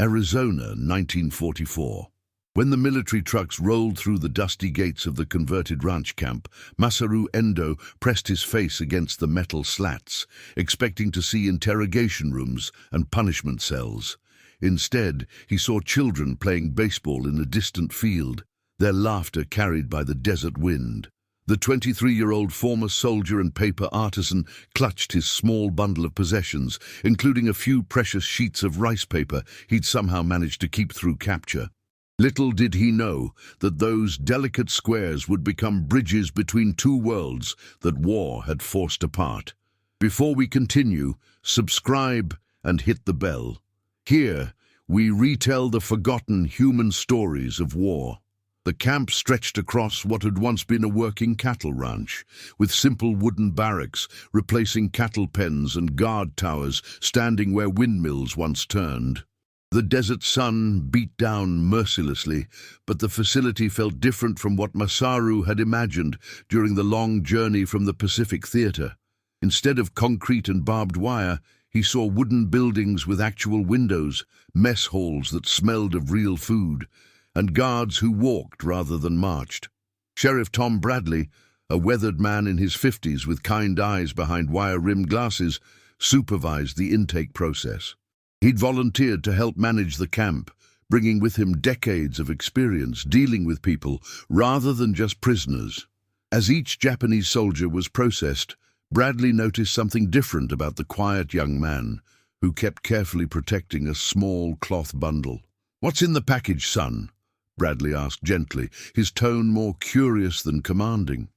Arizona, 1944. When the military trucks rolled through the dusty gates of the converted ranch camp, Masaru Endo pressed his face against the metal slats, expecting to see interrogation rooms and punishment cells. Instead, he saw children playing baseball in a distant field, their laughter carried by the desert wind. The 23-year-old former soldier and paper artisan clutched his small bundle of possessions, including a few precious sheets of rice paper he'd somehow managed to keep through capture. Little did he know that those delicate squares would become bridges between two worlds that war had forced apart. Before we continue, subscribe and hit the bell. Here, we retell the forgotten human stories of war. The camp stretched across what had once been a working cattle ranch, with simple wooden barracks replacing cattle pens and guard towers standing where windmills once turned. The desert sun beat down mercilessly, but the facility felt different from what Masaru had imagined during the long journey from the Pacific Theater. Instead of concrete and barbed wire, he saw wooden buildings with actual windows, mess halls that smelled of real food, and guards who walked rather than marched. Sheriff Tom Bradley, a weathered man in his 50s with kind eyes behind wire-rimmed glasses, supervised the intake process. He'd volunteered to help manage the camp, bringing with him decades of experience dealing with people rather than just prisoners. As each Japanese soldier was processed, Bradley noticed something different about the quiet young man, who kept carefully protecting a small cloth bundle. "What's in the package, son?" Bradley asked gently, his tone more curious than commanding.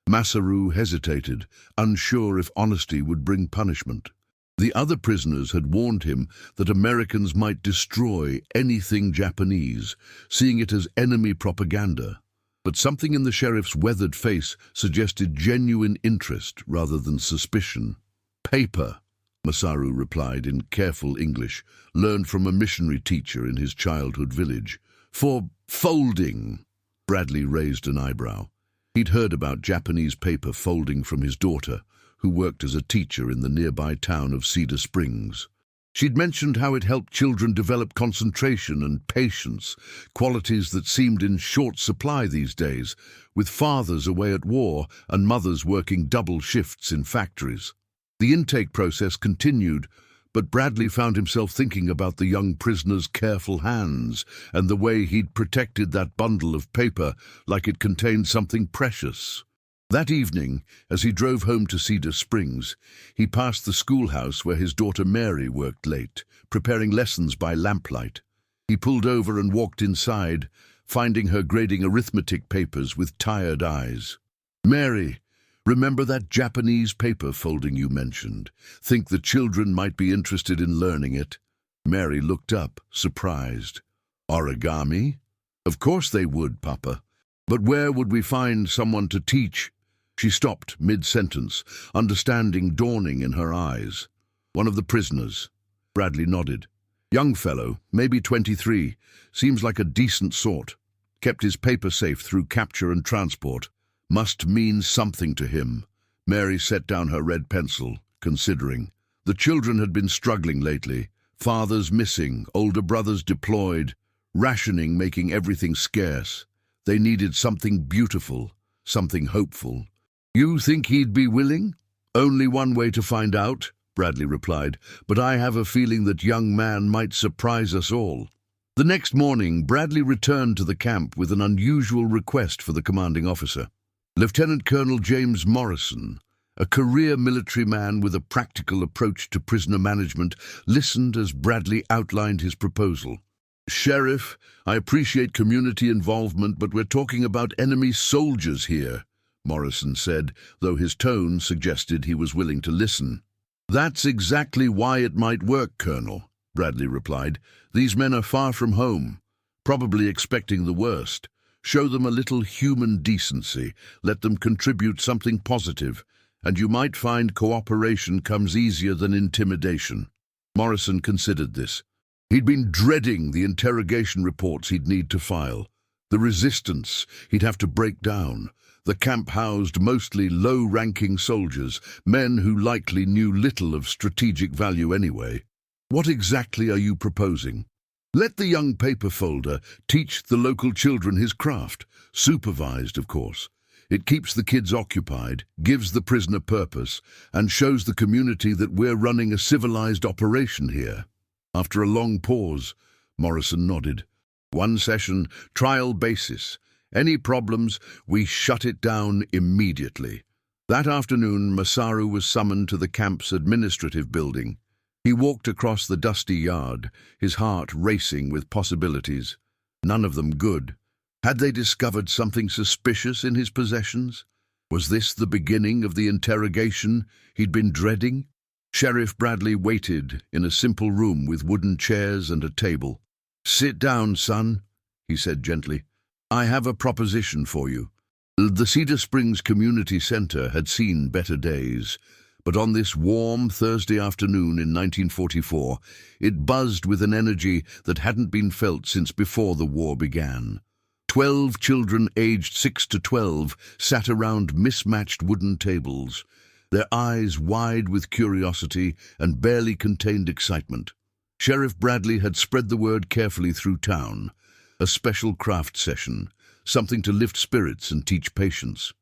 Masaru hesitated, unsure if honesty would bring punishment. The other prisoners had warned him that Americans might destroy anything Japanese, seeing it as enemy propaganda. But something in the sheriff's weathered face suggested genuine interest rather than suspicion. "Paper," Masaru replied in careful English, learned from a missionary teacher in his childhood village. "For folding." Bradley raised an eyebrow. He'd heard about Japanese paper folding from his daughter, who worked as a teacher in the nearby town of Cedar Springs. She'd mentioned how it helped children develop concentration and patience, qualities that seemed in short supply these days, with fathers away at war and mothers working double shifts in factories. The intake process continued, but Bradley found himself thinking about the young prisoner's careful hands and the way he'd protected that bundle of paper like it contained something precious. That evening, as he drove home to Cedar Springs, he passed the schoolhouse where his daughter Mary worked late, preparing lessons by lamplight. He pulled over and walked inside, finding her grading arithmetic papers with tired eyes. "Mary, remember that Japanese paper folding you mentioned? Think the children might be interested in learning it?" Mary looked up, surprised. "Origami? Of course they would, Papa. But where would we find someone to teach?" She stopped mid-sentence, understanding dawning in her eyes. "One of the prisoners." Bradley nodded. "Young fellow, maybe 23, seems like a decent sort. Kept his paper safe through capture and transport. Must mean something to him." Mary set down her red pencil, considering. The children had been struggling lately. Fathers missing, older brothers deployed, rationing making everything scarce. They needed something beautiful, something hopeful. "You think he'd be willing?" "Only one way to find out," Bradley replied, "but I have a feeling that young man might surprise us all." The next morning, Bradley returned to the camp with an unusual request for the commanding officer. Lieutenant Colonel James Morrison, a career military man with a practical approach to prisoner management, listened as Bradley outlined his proposal. "Sheriff, I appreciate community involvement, but we're talking about enemy soldiers here," Morrison said, though his tone suggested he was willing to listen. "That's exactly why it might work, Colonel," Bradley replied. "These men are far from home, probably expecting the worst. Show them a little human decency, let them contribute something positive, and you might find cooperation comes easier than intimidation." Morrison considered this. He'd been dreading the interrogation reports he'd need to file, the resistance he'd have to break down. The camp housed mostly low-ranking soldiers, men who likely knew little of strategic value anyway. "What exactly are you proposing?" Let the young paper folder teach the local children his craft, supervised, of course. It keeps the kids occupied, gives the prisoner purpose, and shows the community that we're running a civilized operation here. After a long pause, Morrison nodded. One session, trial basis. Any problems, we shut it down immediately. That afternoon, Masaru was summoned to the camp's administrative building. He walked across the dusty yard, his heart racing with possibilities. None of them good. Had they discovered something suspicious in his possessions? Was this the beginning of the interrogation he'd been dreading? Sheriff Bradley waited in a simple room with wooden chairs and a table. "Sit down, son," he said gently. "I have a proposition for you." The Cedar Springs Community Center had seen better days, but on this warm Thursday afternoon in 1944, it buzzed with an energy that hadn't been felt since before the war began. 12 children aged 6 to 12 sat around mismatched wooden tables, their eyes wide with curiosity and barely contained excitement. Sheriff Bradley had spread the word carefully through town. A special craft session, something to lift spirits and teach patience.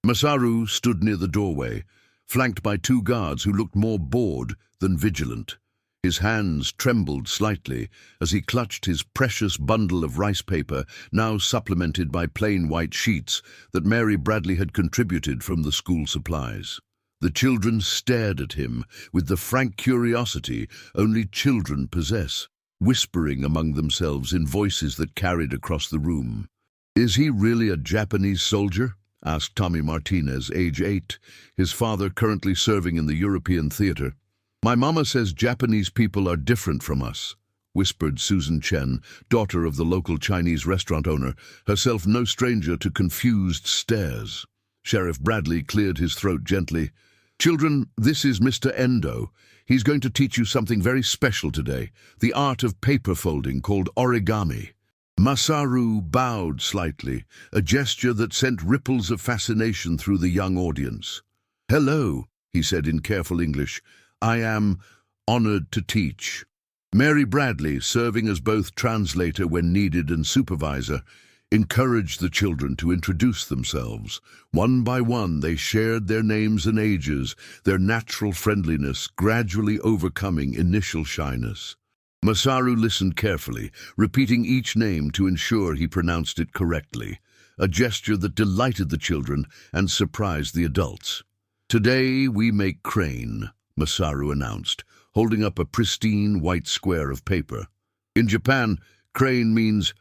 Masaru stood near the doorway, flanked by 2 guards who looked more bored than vigilant. His hands trembled slightly as he clutched his precious bundle of rice paper, now supplemented by plain white sheets that Mary Bradley had contributed from the school supplies. The children stared at him with the frank curiosity only children possess, whispering among themselves in voices that carried across the room. "Is he really a Japanese soldier?" asked Tommy Martinez, age 8, his father currently serving in the European theater. "My mama says Japanese people are different from us," whispered Susan Chen, daughter of the local Chinese restaurant owner, herself no stranger to confused stares. Sheriff Bradley cleared his throat gently. "Children, this is Mr. Endo. He's going to teach you something very special today, the art of paper folding called origami." Masaru bowed slightly, a gesture that sent ripples of fascination through the young audience. "Hello," he said in careful English. "I am honored to teach." Mary Bradley, serving as both translator when needed and supervisor, encouraged the children to introduce themselves. One by one, they shared their names and ages, their natural friendliness gradually overcoming initial shyness. Masaru listened carefully, repeating each name to ensure he pronounced it correctly, a gesture that delighted the children and surprised the adults. "Today we make crane," Masaru announced, holding up a pristine white square of paper. "In Japan, crane means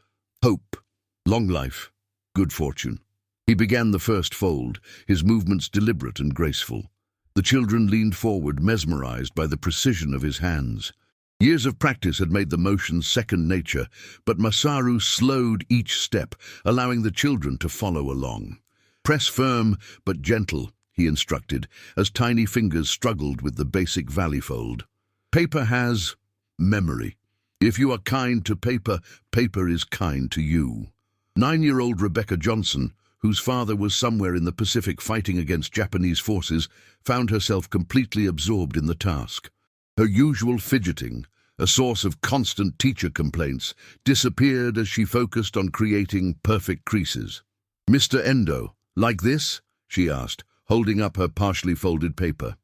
hope, long life, good fortune." He began the first fold, his movements deliberate and graceful. The children leaned forward, mesmerized by the precision of his hands. Years of practice had made the motion second nature, but Masaru slowed each step, allowing the children to follow along. "Press firm but gentle," he instructed, as tiny fingers struggled with the basic valley fold. "Paper has memory. If you are kind to paper, paper is kind to you." 9-year-old Rebecca Johnson, whose father was somewhere in the Pacific fighting against Japanese forces, found herself completely absorbed in the task. Her usual fidgeting, a source of constant teacher complaints, disappeared as she focused on creating perfect creases. "Mr. Endo, like this?" she asked, holding up her partially folded paper.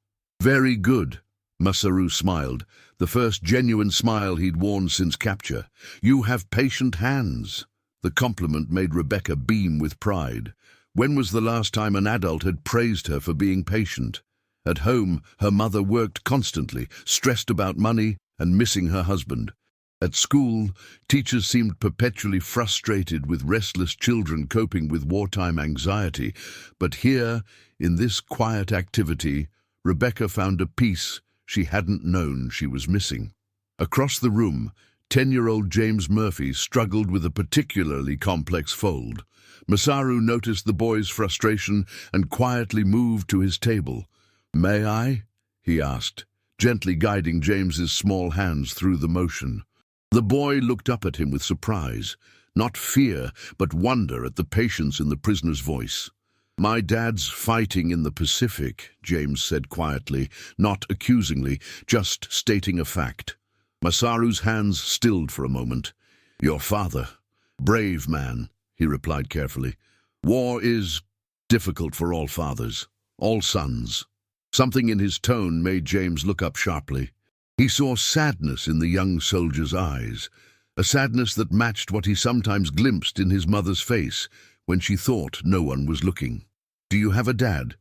"Very good," Masaru smiled, the first genuine smile he'd worn since capture. "You have patient hands." The compliment made Rebecca beam with pride. When was the last time an adult had praised her for being patient? At home, her mother worked constantly, stressed about money and missing her husband. At school, teachers seemed perpetually frustrated with restless children coping with wartime anxiety. But here, in this quiet activity, Rebecca found a peace she hadn't known she was missing. Across the room, 10-year-old James Murphy struggled with a particularly complex fold. Masaru noticed the boy's frustration and quietly moved to his table. "May I?" he asked, gently guiding James's small hands through the motion. The boy looked up at him with surprise, not fear, but wonder at the patience in the prisoner's voice. "My dad's fighting in the Pacific," James said quietly, not accusingly, just stating a fact. Masaru's hands stilled for a moment, Your father. Brave man, he replied carefully. War is difficult for all fathers, all sons. Something in his tone made James look up sharply. He saw sadness in the young soldier's eyes, a sadness that matched what he sometimes glimpsed in his mother's face when she thought no one was looking. Do you have a dad?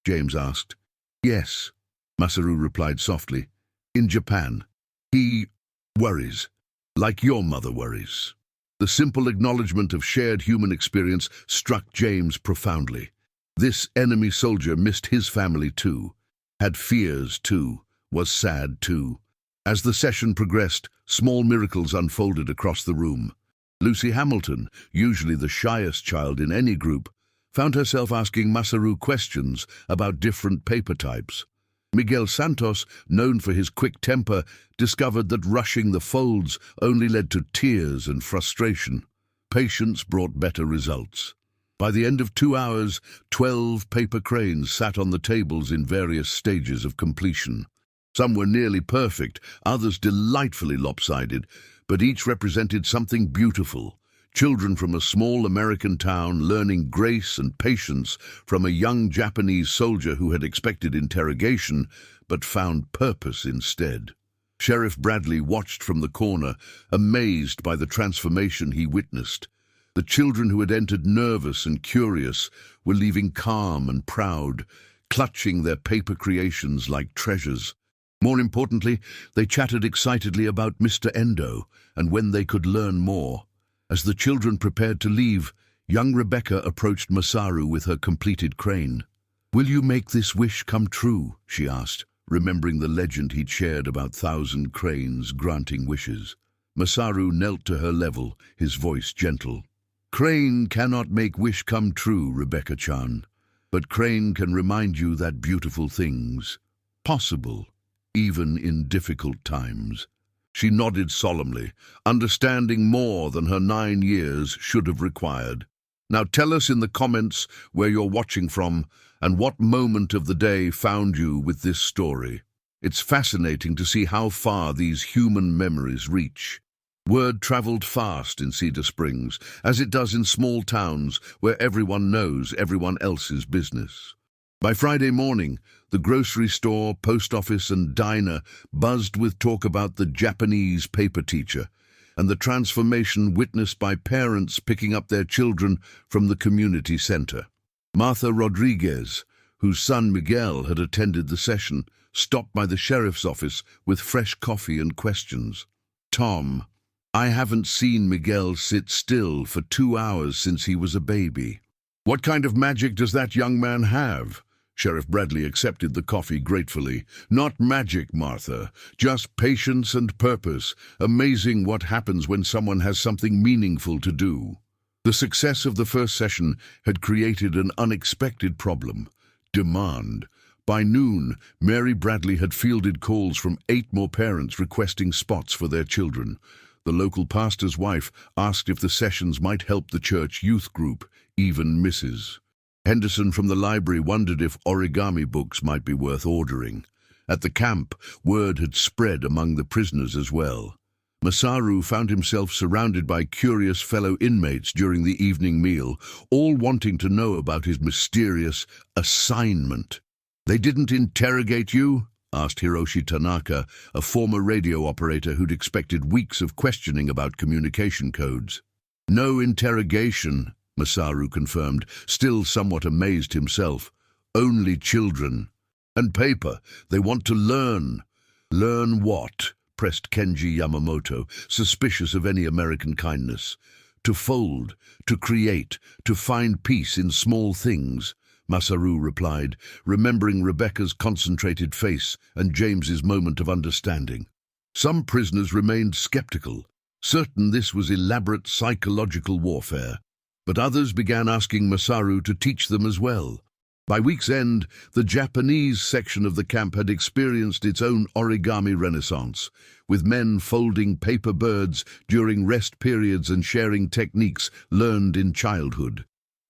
James asked. Yes, Masaru replied softly. In Japan. He worries, like your mother worries. The simple acknowledgement of shared human experience struck James profoundly. This enemy soldier missed his family too, had fears too, was sad too. As the session progressed, small miracles unfolded across the room. Lucy Hamilton, usually the shyest child in any group, found herself asking Masaru questions about different paper types. Miguel Santos, known for his quick temper, discovered that rushing the folds only led to tears and frustration. Patience brought better results. By the end of 2 hours, 12 paper cranes sat on the tables in various stages of completion. Some were nearly perfect, others delightfully lopsided, but each represented something beautiful. Children from a small American town learning grace and patience from a young Japanese soldier who had expected interrogation but found purpose instead. Sheriff Bradley watched from the corner, amazed by the transformation he witnessed. The children who had entered nervous and curious were leaving calm and proud, clutching their paper creations like treasures. More importantly, they chatted excitedly about Mr. Endo and when they could learn more. As the children prepared to leave, young Rebecca approached Masaru with her completed crane. Will you make this wish come true? She asked, remembering the legend he'd shared about 1,000 cranes granting wishes. Masaru knelt to her level, his voice gentle. Crane cannot make wish come true, Rebecca-chan, but crane can remind you that beautiful things, possible, even in difficult times. She nodded solemnly, understanding more than her 9 years should have required. Now tell us in the comments where you're watching from and what moment of the day found you with this story. It's fascinating to see how far these human memories reach. Word traveled fast in Cedar Springs, as it does in small towns where everyone knows everyone else's business. By Friday morning, the grocery store, post office, and diner buzzed with talk about the Japanese paper teacher and the transformation witnessed by parents picking up their children from the community center. Martha Rodriguez, whose son Miguel had attended the session, stopped by the sheriff's office with fresh coffee and questions. Tom, I haven't seen Miguel sit still for 2 hours since he was a baby. What kind of magic does that young man have? Sheriff Bradley accepted the coffee gratefully. Not magic, Martha, just patience and purpose. Amazing what happens when someone has something meaningful to do. The success of the first session had created an unexpected problem: demand. By noon, Mary Bradley had fielded calls from 8 more parents requesting spots for their children. The local pastor's wife asked if the sessions might help the church youth group, even Mrs. Henderson from the library wondered if origami books might be worth ordering. At the camp, word had spread among the prisoners as well. Masaru found himself surrounded by curious fellow inmates during the evening meal, all wanting to know about his mysterious assignment. They didn't interrogate you? Asked Hiroshi Tanaka, a former radio operator who'd expected weeks of questioning about communication codes. No interrogation, Masaru confirmed, still somewhat amazed himself. Only children. And paper. They want to learn. Learn what? Pressed Kenji Yamamoto, suspicious of any American kindness. To fold, to create, to find peace in small things, Masaru replied, remembering Rebecca's concentrated face and James's moment of understanding. Some prisoners remained skeptical, certain this was elaborate psychological warfare. But others began asking Masaru to teach them as well. By week's end, the Japanese section of the camp had experienced its own origami renaissance, with men folding paper birds during rest periods and sharing techniques learned in childhood.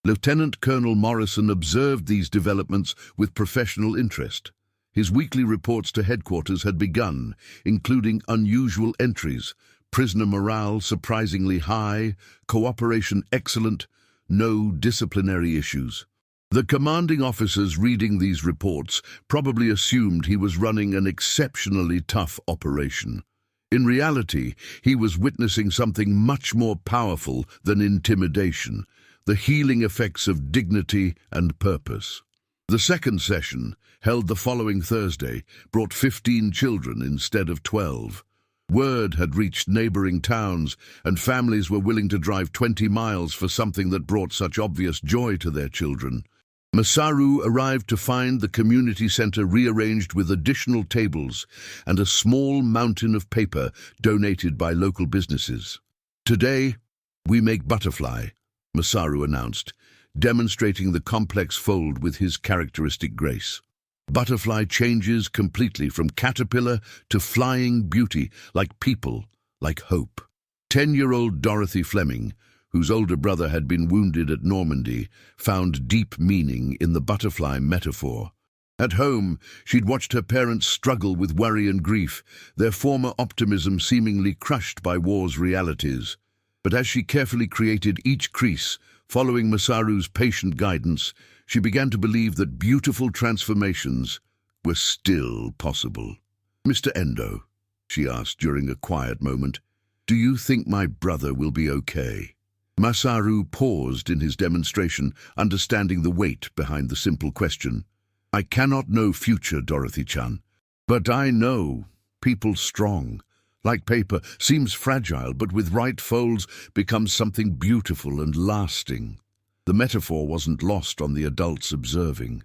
Lieutenant Colonel Morrison observed these developments with professional interest. His weekly reports to headquarters had begun, including unusual entries, Prisoner morale surprisingly high, cooperation excellent, no disciplinary issues. The commanding officers reading these reports probably assumed he was running an exceptionally tough operation. In reality, he was witnessing something much more powerful than intimidation, the healing effects of dignity and purpose. The second session, held the following Thursday, brought 15 children instead of 12. Word had reached neighboring towns, and families were willing to drive 20 miles for something that brought such obvious joy to their children. Masaru arrived to find the community center rearranged with additional tables and a small mountain of paper donated by local businesses. "Today, we make butterfly," Masaru announced, demonstrating the complex fold with his characteristic grace. Butterfly changes completely from caterpillar to flying beauty, like people, like hope. 10-year-old Dorothy Fleming, whose older brother had been wounded at Normandy, found deep meaning in the butterfly metaphor. At home, she'd watched her parents struggle with worry and grief, their former optimism seemingly crushed by war's realities. But as she carefully created each crease, following Masaru's patient guidance, she began to believe that beautiful transformations were still possible. "Mr. Endo," she asked during a quiet moment, "do you think my brother will be okay?" Masaru paused in his demonstration, understanding the weight behind the simple question. "I cannot know future, Dorothy-chan, but I know people strong. Like paper, seems fragile, but with right folds becomes something beautiful and lasting." The metaphor wasn't lost on the adults observing.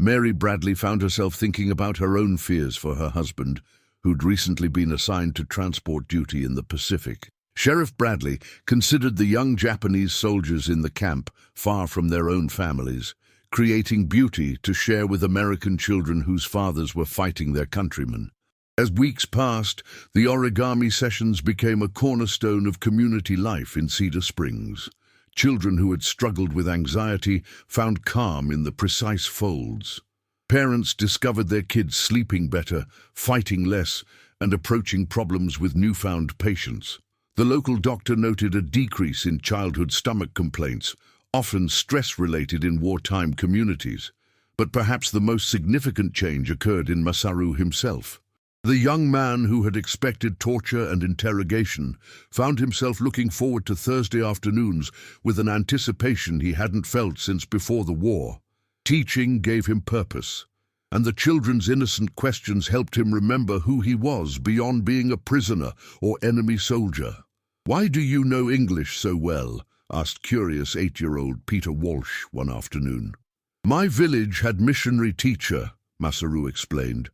Mary Bradley found herself thinking about her own fears for her husband, who'd recently been assigned to transport duty in the Pacific. Sheriff Bradley considered the young Japanese soldiers in the camp far from their own families, creating beauty to share with American children whose fathers were fighting their countrymen. As weeks passed, the Origami sessions became a cornerstone of community life in Cedar Springs. Children who had struggled with anxiety found calm in the precise folds. Parents discovered their kids sleeping better, fighting less, and approaching problems with newfound patience. The local doctor noted a decrease in childhood stomach complaints, often stress-related in wartime communities. But perhaps the most significant change occurred in Masaru himself. The young man who had expected torture and interrogation found himself looking forward to Thursday afternoons with an anticipation he hadn't felt since before the war. Teaching gave him purpose, and the children's innocent questions helped him remember who he was beyond being a prisoner or enemy soldier. "Why do you know English so well?" asked curious 8-year-old Peter Walsh one afternoon. "My village had missionary teacher," Masaru explained.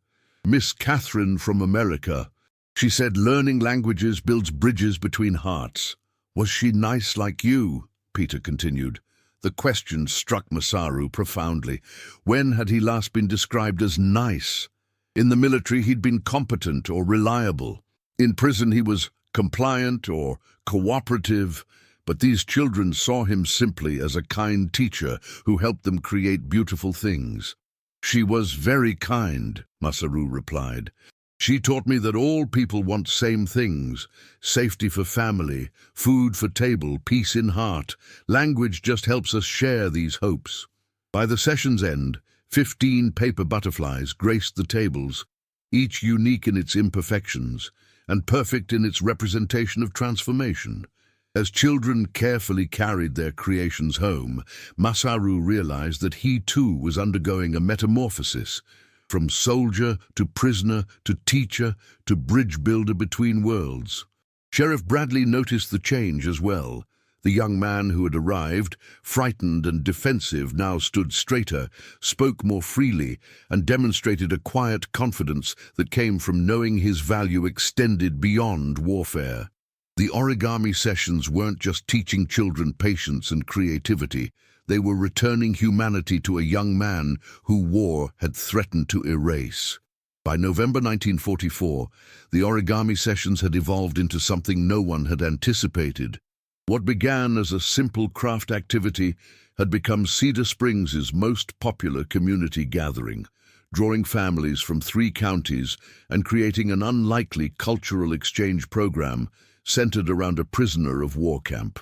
"Miss Catherine from America. She said learning languages builds bridges between hearts." "Was she nice like you?" Peter continued. The question struck Masaru profoundly. When had he last been described as nice? In the military, he'd been competent or reliable. In prison, he was compliant or cooperative. But these children saw him simply as a kind teacher who helped them create beautiful things. "She was very kind," Masaru replied. "She taught me that all people want same things: safety for family, food for table, peace in heart. Language just helps us share these hopes." By the session's end, 15 paper butterflies graced the tables, each unique in its imperfections and perfect in its representation of transformation. As children carefully carried their creations home, Masaru realized that he too was undergoing a metamorphosis, from soldier to prisoner to teacher to bridge builder between worlds. Sheriff Bradley noticed the change as well. The young man who had arrived, frightened and defensive, now stood straighter, spoke more freely, and demonstrated a quiet confidence that came from knowing his value extended beyond warfare. The Origami sessions weren't just teaching children patience and creativity. They were returning humanity to a young man who war had threatened to erase. By November 1944, the Origami sessions had evolved into something no one had anticipated. What began as a simple craft activity had become Cedar Springs' most popular community gathering, drawing families from 3 counties and creating an unlikely cultural exchange program centered around a prisoner of war camp.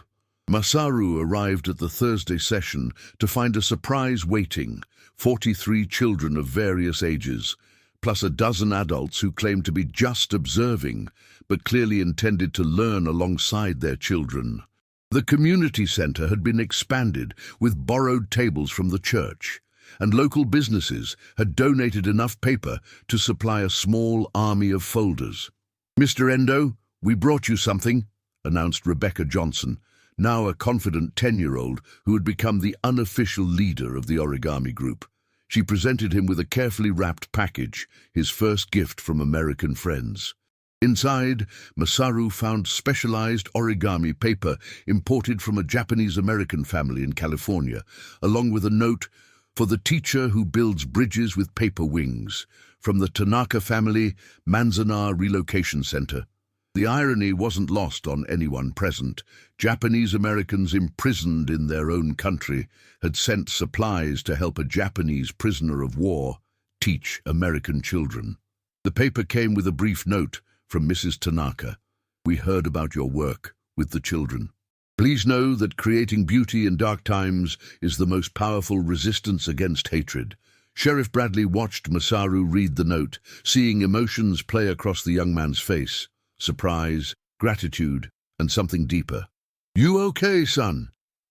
Masaru arrived at the Thursday session to find a surprise waiting, 43 children of various ages, plus a dozen adults who claimed to be just observing, but clearly intended to learn alongside their children. The community center had been expanded with borrowed tables from the church, and local businesses had donated enough paper to supply a small army of folders. "Mr. Endo, we brought you something," announced Rebecca Johnson, now a confident 10-year-old who had become the unofficial leader of the Origami group. She presented him with a carefully wrapped package, his first gift from American friends. Inside, Masaru found specialized origami paper imported from a Japanese-American family in California, along with a note, "For the teacher who builds bridges with paper wings," from the Tanaka family, Manzanar Relocation Center. The irony wasn't lost on anyone present. Japanese Americans imprisoned in their own country had sent supplies to help a Japanese prisoner of war teach American children. The paper came with a brief note from Mrs. Tanaka. "We heard about your work with the children. Please know that creating beauty in dark times is the most powerful resistance against hatred." Sheriff Bradley watched Masaru read the note, seeing emotions play across the young man's face. Surprise, gratitude, and something deeper. "You okay, son?"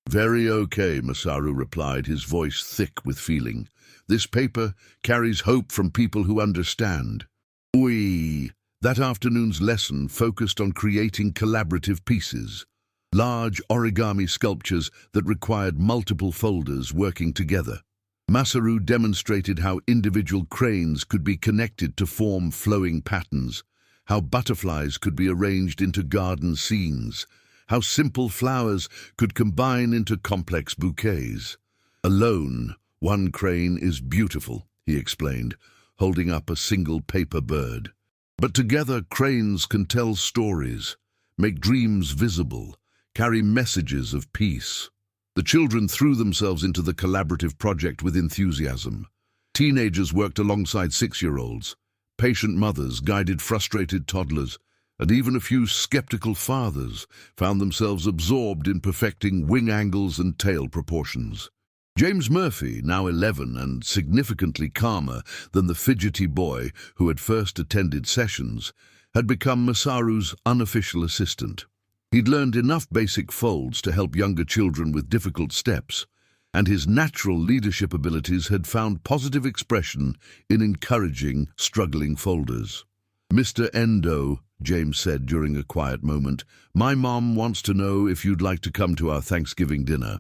"Very okay," Masaru replied, his voice thick with feeling. "This paper carries hope from people who understand." That afternoon's lesson focused on creating collaborative pieces, large origami sculptures that required multiple folders working together. Masaru demonstrated how individual cranes could be connected to form flowing patterns, how butterflies could be arranged into garden scenes, how simple flowers could combine into complex bouquets. "Alone, one crane is beautiful," he explained, holding up a single paper bird. "But together cranes can tell stories, make dreams visible, carry messages of peace." The children threw themselves into the collaborative project with enthusiasm. Teenagers worked alongside 6-year-olds. Patient mothers guided frustrated toddlers, and even a few skeptical fathers found themselves absorbed in perfecting wing angles and tail proportions. James Murphy, now 11 and significantly calmer than the fidgety boy who had first attended sessions, had become Masaru's unofficial assistant. He'd learned enough basic folds to help younger children with difficult steps, and his natural leadership abilities had found positive expression in encouraging struggling folders. "Mr. Endo," James said during a quiet moment, "my mom wants to know if you'd like to come to our Thanksgiving dinner."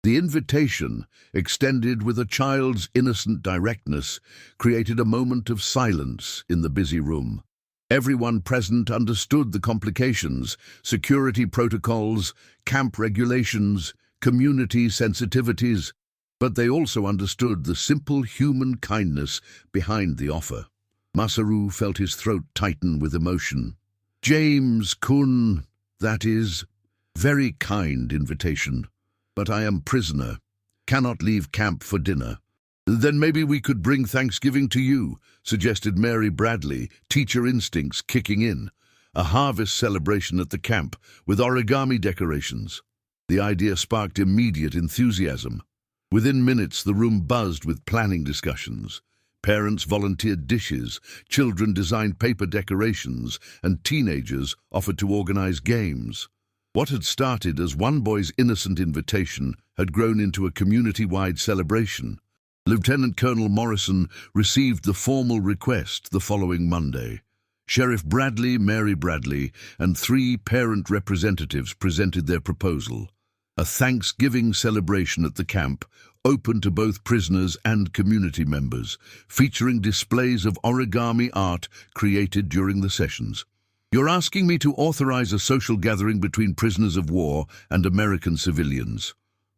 The invitation, extended with a child's innocent directness, created a moment of silence in the busy room. Everyone present understood the complications, security protocols, camp regulations, community sensitivities, but they also understood the simple human kindness behind the offer. Masaru felt his throat tighten with emotion. "James-kun, that is, very kind invitation, but I am prisoner, cannot leave camp for dinner." "Then maybe we could bring Thanksgiving to you," suggested Mary Bradley, teacher instincts kicking in. "A harvest celebration at the camp with origami decorations." The idea sparked immediate enthusiasm. Within minutes, the room buzzed with planning discussions. Parents volunteered dishes, children designed paper decorations, and teenagers offered to organize games. What had started as one boy's innocent invitation had grown into a community-wide celebration. Lieutenant Colonel Morrison received the formal request the following Monday. Sheriff Bradley, Mary Bradley, and 3 parent representatives presented their proposal. A Thanksgiving celebration at the camp, open to both prisoners and community members, featuring displays of origami art created during the sessions. "You're asking me to authorize a social gathering between prisoners of war and American civilians,"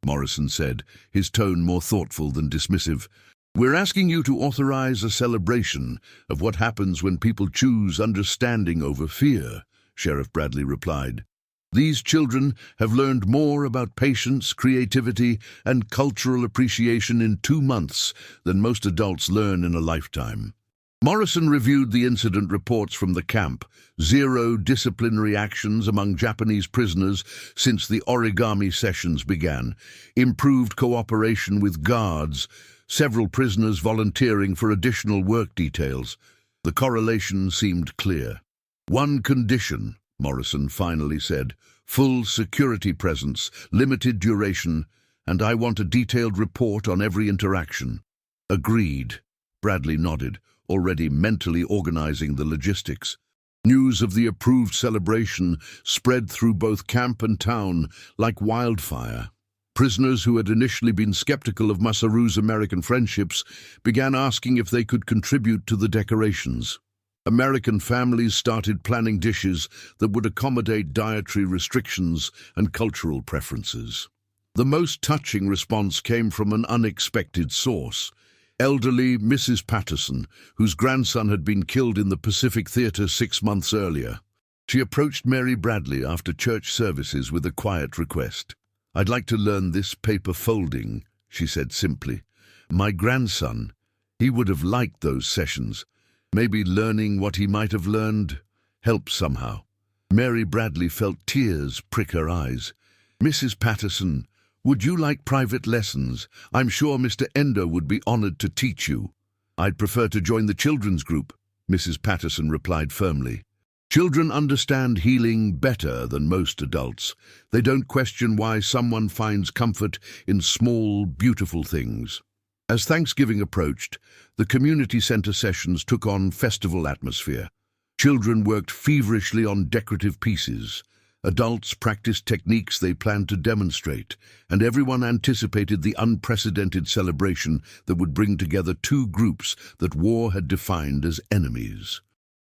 Morrison said, his tone more thoughtful than dismissive. "We're asking you to authorize a celebration of what happens when people choose understanding over fear," Sheriff Bradley replied. "These children have learned more about patience, creativity, and cultural appreciation in 2 months than most adults learn in a lifetime." Morrison reviewed the incident reports from the camp. 0 disciplinary actions among Japanese prisoners since the origami sessions began. Improved cooperation with guards. Several prisoners volunteering for additional work details. The correlation seemed clear. One condition, Morrison finally said. Full security presence, limited duration, and I want a detailed report on every interaction. Agreed. Bradley nodded, already mentally organizing the logistics. News of the approved celebration spread through both camp and town like wildfire. Prisoners who had initially been skeptical of Masaru's American friendships began asking if they could contribute to the decorations. American families started planning dishes that would accommodate dietary restrictions and cultural preferences. The most touching response came from an unexpected source. Elderly Mrs. Patterson, whose grandson had been killed in the Pacific Theater 6 months earlier. She approached Mary Bradley after church services with a quiet request. "I'd like to learn this paper folding," she said simply. "My grandson, he would have liked those sessions. Maybe learning what he might have learned helped somehow." Mary Bradley felt tears prick her eyes. "Mrs. Patterson, would you like private lessons? I'm sure Mr. Endo would be honored to teach you." "I'd prefer to join the children's group," Mrs. Patterson replied firmly. Children understand healing better than most adults. They don't question why someone finds comfort in small, beautiful things. As Thanksgiving approached, the community center sessions took on festival atmosphere. Children worked feverishly on decorative pieces. Adults practiced techniques they planned to demonstrate, and everyone anticipated the unprecedented celebration that would bring together two groups that war had defined as enemies.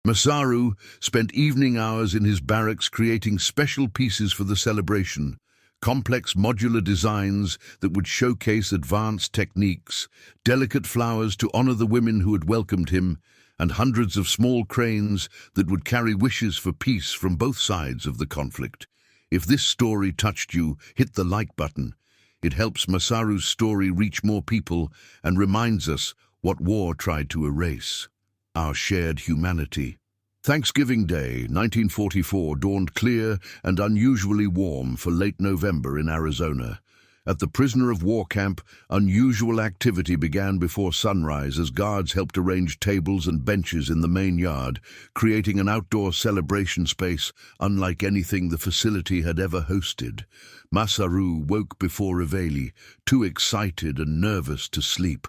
Masaru spent evening hours in his barracks creating special pieces for the celebration, complex modular designs that would showcase advanced techniques, delicate flowers to honor the women who had welcomed him, and hundreds of small cranes that would carry wishes for peace from both sides of the conflict. If this story touched you, hit the like button. It helps Masaru's story reach more people and reminds us what war tried to erase: our shared humanity. Thanksgiving Day, 1944, dawned clear and unusually warm for late November in Arizona. At the prisoner of war camp, unusual activity began before sunrise as guards helped arrange tables and benches in the main yard, creating an outdoor celebration space unlike anything the facility had ever hosted. Masaru woke before reveille, too excited and nervous to sleep.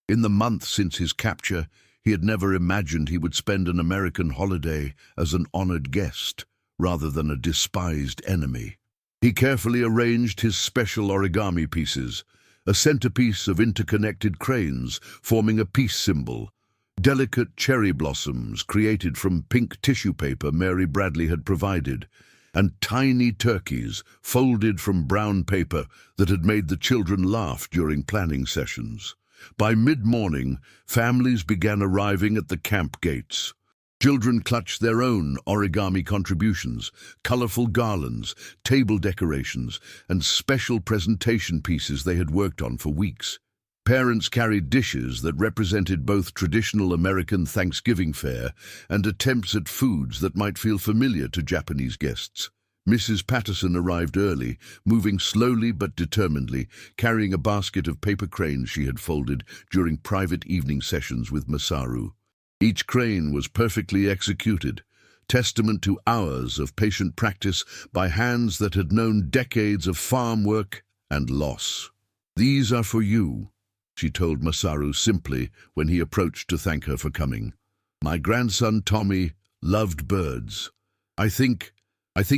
In the months since his capture, he had never imagined he would spend an American holiday as an honored guest, rather than a despised enemy. He carefully arranged his special origami pieces, a centerpiece of interconnected cranes forming a peace symbol, delicate cherry blossoms created from pink tissue paper Mary Bradley had provided, and tiny turkeys folded from brown paper that had made the children laugh during planning sessions. By mid-morning, families began arriving at the camp gates. Children clutched their own origami contributions, colorful garlands, table decorations, and special presentation pieces they had worked on for weeks. Parents carried dishes that represented both traditional American Thanksgiving fare and attempts at foods that might feel familiar to Japanese guests. Mrs. Patterson arrived early, moving slowly but determinedly, carrying a basket of paper cranes she had folded during private evening sessions with Masaru. Each crane was perfectly executed, testament to hours of patient practice by hands that had known decades of farm work and loss. "These are for you," she told Masaru simply when he approached to thank her for coming. "My grandson Tommy loved birds. I think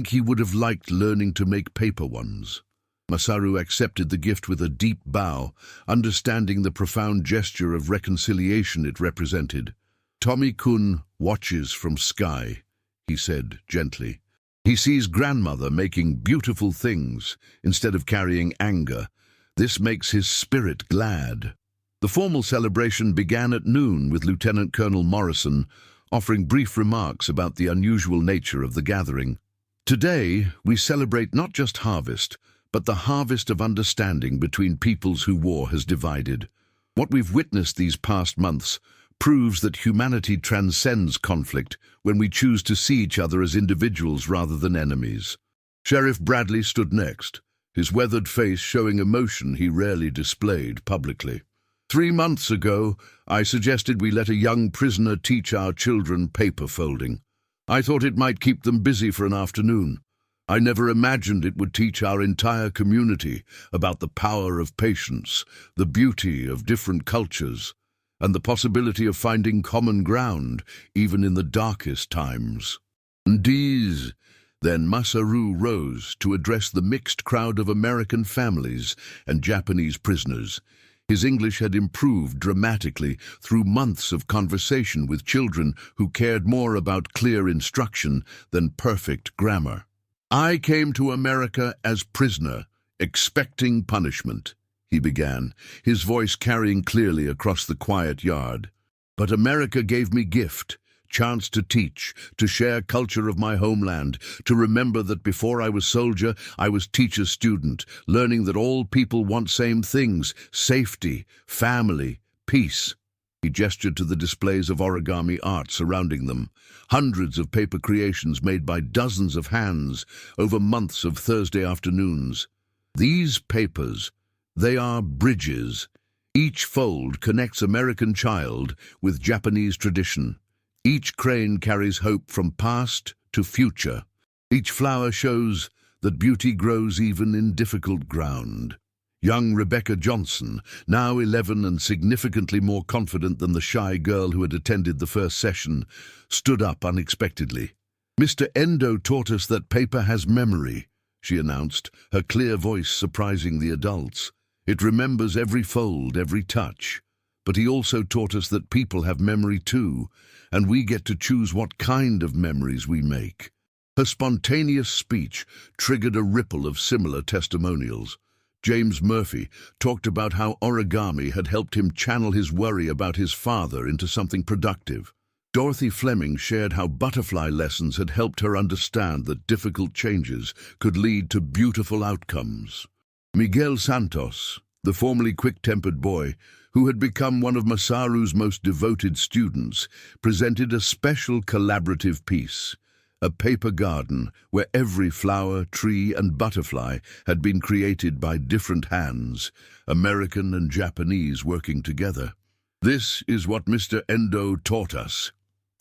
he would have liked learning to make paper ones." Masaru accepted the gift with a deep bow, understanding the profound gesture of reconciliation it represented. "Tommy-kun watches from sky," he said gently. "He sees grandmother making beautiful things instead of carrying anger. This makes his spirit glad." The formal celebration began at noon with Lieutenant Colonel Morrison offering brief remarks about the unusual nature of the gathering. "Today, we celebrate not just harvest, but the harvest of understanding between peoples who war has divided. What we've witnessed these past months proves that humanity transcends conflict when we choose to see each other as individuals rather than enemies. Sheriff Bradley stood next, his weathered face showing emotion he rarely displayed publicly. 3 months ago, I suggested we let a young prisoner teach our children paper folding. I thought it might keep them busy for an afternoon. I never imagined it would teach our entire community about the power of patience, the beauty of different cultures, and the possibility of finding common ground even in the darkest times. Indeed, then Masaru rose to address the mixed crowd of American families and Japanese prisoners. His English had improved dramatically through months of conversation with children who cared more about clear instruction than perfect grammar. I came to America as prisoner, expecting punishment, he began, his voice carrying clearly across the quiet yard. But America gave me gift, chance to teach, to share culture of my homeland, to remember that before I was soldier, I was teacher-student, learning that all people want same things: safety, family, peace. He gestured to the displays of origami art surrounding them, hundreds of paper creations made by dozens of hands over months of Thursday afternoons. These papers, they are bridges. Each fold connects American child with Japanese tradition. Each crane carries hope from past to future. Each flower shows that beauty grows even in difficult ground. Young Rebecca Johnson, now 11 and significantly more confident than the shy girl who had attended the first session, stood up unexpectedly. "Mr. Endo taught us that paper has memory," she announced, her clear voice surprising the adults. "It remembers every fold, every touch. But he also taught us that people have memory too, and we get to choose what kind of memories we make." Her spontaneous speech triggered a ripple of similar testimonials. James Murphy talked about how origami had helped him channel his worry about his father into something productive. Dorothy Fleming shared how butterfly lessons had helped her understand that difficult changes could lead to beautiful outcomes. Miguel Santos, the formerly quick-tempered boy, who had become one of Masaru's most devoted students, presented a special collaborative piece, a paper garden where every flower, tree, and butterfly had been created by different hands, American and Japanese working together. "This is what Mr. Endo taught us,"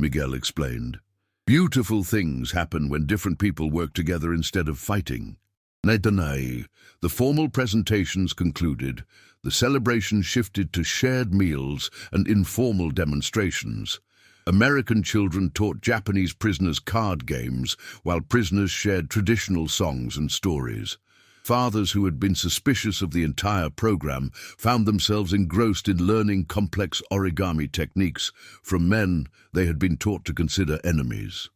Miguel explained. "Beautiful things happen when different people work together instead of fighting." The formal presentations concluded. The celebration shifted to shared meals and informal demonstrations. American children taught Japanese prisoners card games, while prisoners shared traditional songs and stories. Fathers who had been suspicious of the entire program found themselves engrossed in learning complex origami techniques from men they had been taught to consider enemies.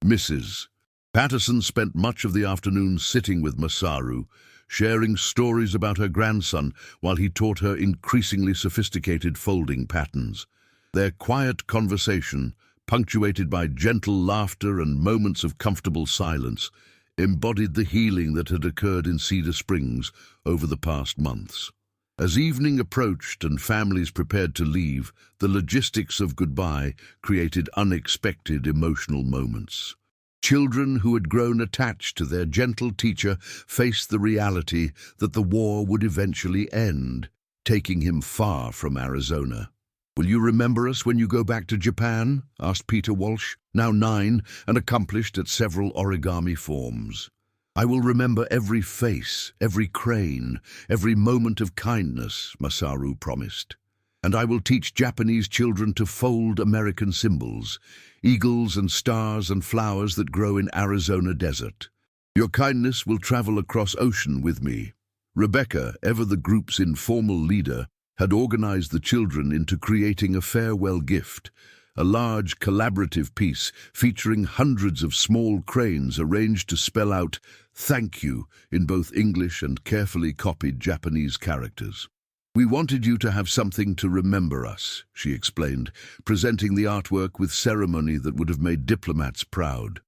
Mrs. Patterson spent much of the afternoon sitting with Masaru, sharing stories about her grandson while he taught her increasingly sophisticated folding patterns. Their quiet conversation, punctuated by gentle laughter and moments of comfortable silence, embodied the healing that had occurred in Cedar Springs over the past months. As evening approached and families prepared to leave, the logistics of goodbye created unexpected emotional moments. Children who had grown attached to their gentle teacher faced the reality that the war would eventually end, taking him far from Arizona. "Will you remember us when you go back to Japan?" asked Peter Walsh, now 9 and accomplished at several origami forms. "I will remember every face, every crane, every moment of kindness," Masaru promised. "And I will teach Japanese children to fold American symbols, eagles and stars and flowers that grow in Arizona desert. Your kindness will travel across ocean with me." Rebecca, ever the group's informal leader, had organized the children into creating a farewell gift, a large collaborative piece featuring hundreds of small cranes arranged to spell out "thank you" in both English and carefully copied Japanese characters. "We wanted you to have something to remember us," she explained, presenting the artwork with ceremony that would have made diplomats proud.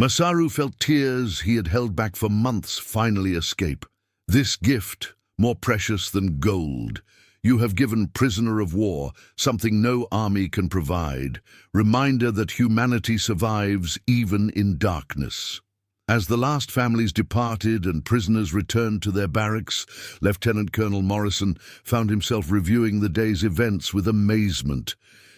Masaru felt tears he had held back for months finally escape. This gift, more precious than gold, You have given prisoner of war something no army can provide, reminder that humanity survives even in darkness. As the last families departed and prisoners returned to their barracks, Lieutenant Colonel Morrison found himself reviewing the day's events with amazement.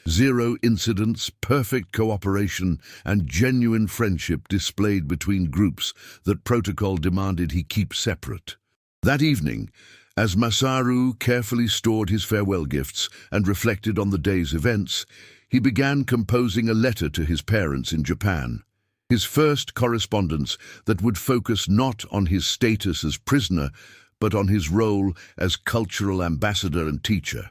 0 incidents, perfect cooperation, and genuine friendship displayed between groups that protocol demanded he keep separate. That evening, as Masaru carefully stored his farewell gifts and reflected on the day's events, he began composing a letter to his parents in Japan. His first correspondence that would focus not on his status as prisoner, but on his role as cultural ambassador and teacher.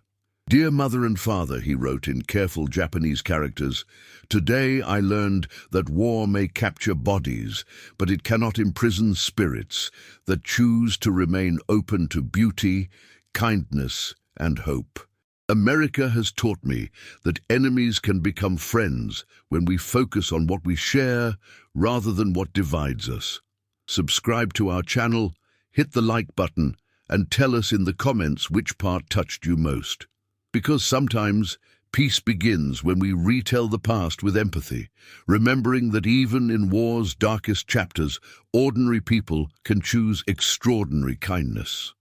"Dear Mother and Father," he wrote in careful Japanese characters, "today I learned that war may capture bodies, but it cannot imprison spirits that choose to remain open to beauty, kindness, and hope. America has taught me that enemies can become friends when we focus on what we share rather than what divides us. Subscribe to our channel, hit the like button, and tell us in the comments which part touched you most. Because sometimes peace begins when we retell the past with empathy, remembering that even in war's darkest chapters, ordinary people can choose extraordinary kindness."